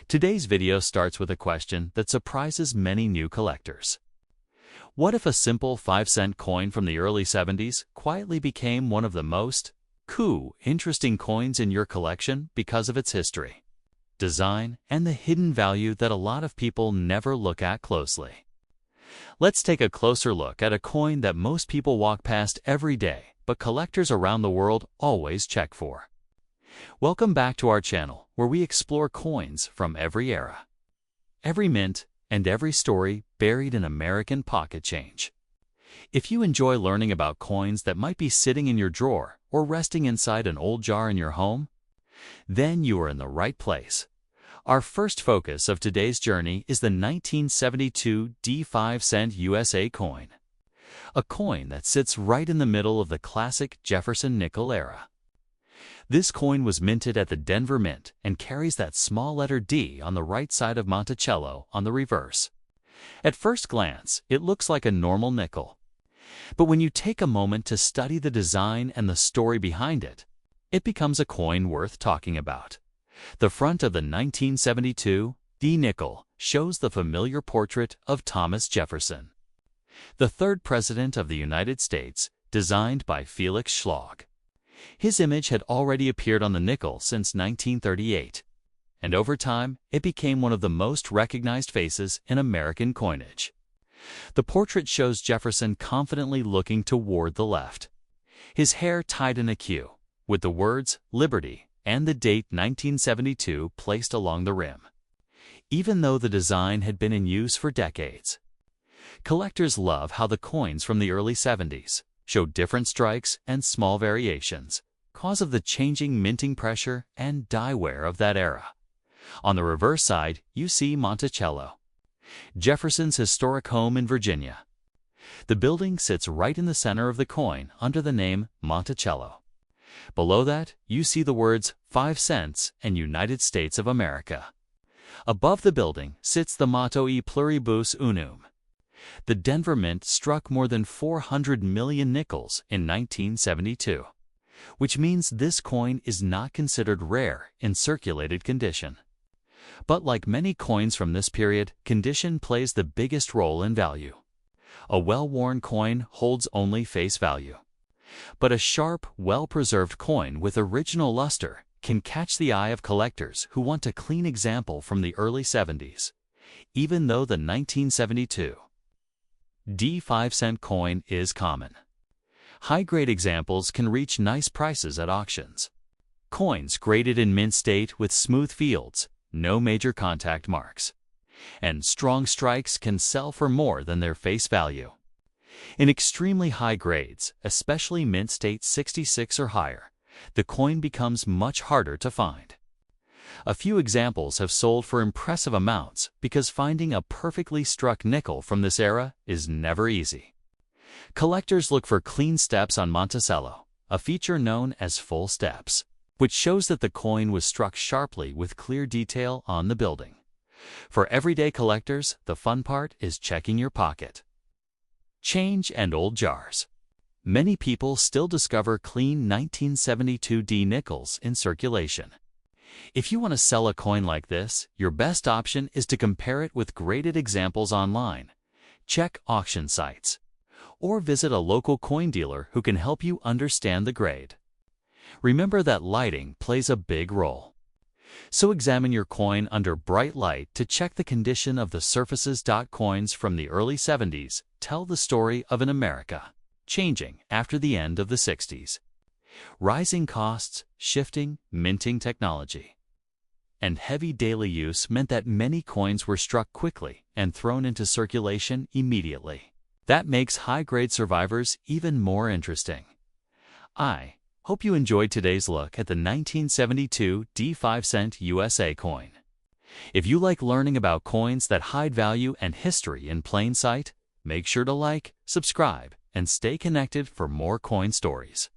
Today's video starts with a question that surprises many new collectors. What if a simple 5-cent coin from the early 70s quietly became one of the most interesting coins in your collection because of its history, design, and the hidden value that a lot of people never look at closely? Let's take a closer look at a coin that most people walk past every day, but collectors around the world always check for. Welcome back to our channel, where we explore coins from every era, every mint, and every story buried in American pocket change. If you enjoy learning about coins that might be sitting in your drawer or resting inside an old jar in your home, then you are in the right place. Our first focus of today's journey is the 1972 D5-cent USA coin, a coin that sits right in the middle of the classic Jefferson nickel era. This coin was minted at the Denver Mint and carries that small letter D on the right side of Monticello on the reverse. At first glance, it looks like a normal nickel. But when you take a moment to study the design and the story behind it, it becomes a coin worth talking about. The front of the 1972 D nickel shows the familiar portrait of Thomas Jefferson, the third President of the United States, designed by Felix Schlag. His image had already appeared on the nickel since 1938, and over time it became one of the most recognized faces in American coinage. The portrait shows Jefferson confidently looking toward the left, his hair tied in a queue, with the words "Liberty" and the date 1972 placed along the rim, even though the design had been in use for decades. Collectors love how the coins from the early 70s show different strikes and small variations, cause of the changing minting pressure and die wear of that era. On the reverse side, you see Monticello, Jefferson's historic home in Virginia. The building sits right in the center of the coin under the name Monticello. Below that, you see the words 5 cents and United States of America. Above the building sits the motto E pluribus unum. The Denver Mint struck more than 400 million nickels in 1972, which means this coin is not considered rare in circulated condition. But like many coins from this period, condition plays the biggest role in value. A well-worn coin holds only face value, but a sharp, well-preserved coin with original luster can catch the eye of collectors who want a clean example from the early 70s, even though the 1972 D5-cent coin is common. High-grade examples can reach nice prices at auctions. Coins graded in mint state with smooth fields, no major contact marks, and strong strikes can sell for more than their face value. In extremely high grades, especially mint state 66 or higher, the coin becomes much harder to find. A few examples have sold for impressive amounts because finding a perfectly struck nickel from this era is never easy. Collectors look for clean steps on Monticello, a feature known as full steps, which shows that the coin was struck sharply with clear detail on the building. For everyday collectors, the fun part is checking your pocket, change, and old jars. Many people still discover clean 1972 D nickels in circulation. If you want to sell a coin like this, your best option is to compare it with graded examples online. Check auction sites, or visit a local coin dealer who can help you understand the grade. Remember that lighting plays a big role, so examine your coin under bright light to check the condition of the surfaces. Coins from the early 70s tell the story of an America changing after the end of the 60s. Rising costs, shifting minting technology, and heavy daily use meant that many coins were struck quickly and thrown into circulation immediately. That makes high-grade survivors even more interesting. I hope you enjoyed today's look at the 1972 D5-cent USA coin. If you like learning about coins that hide value and history in plain sight, make sure to like, subscribe, and stay connected for more coin stories.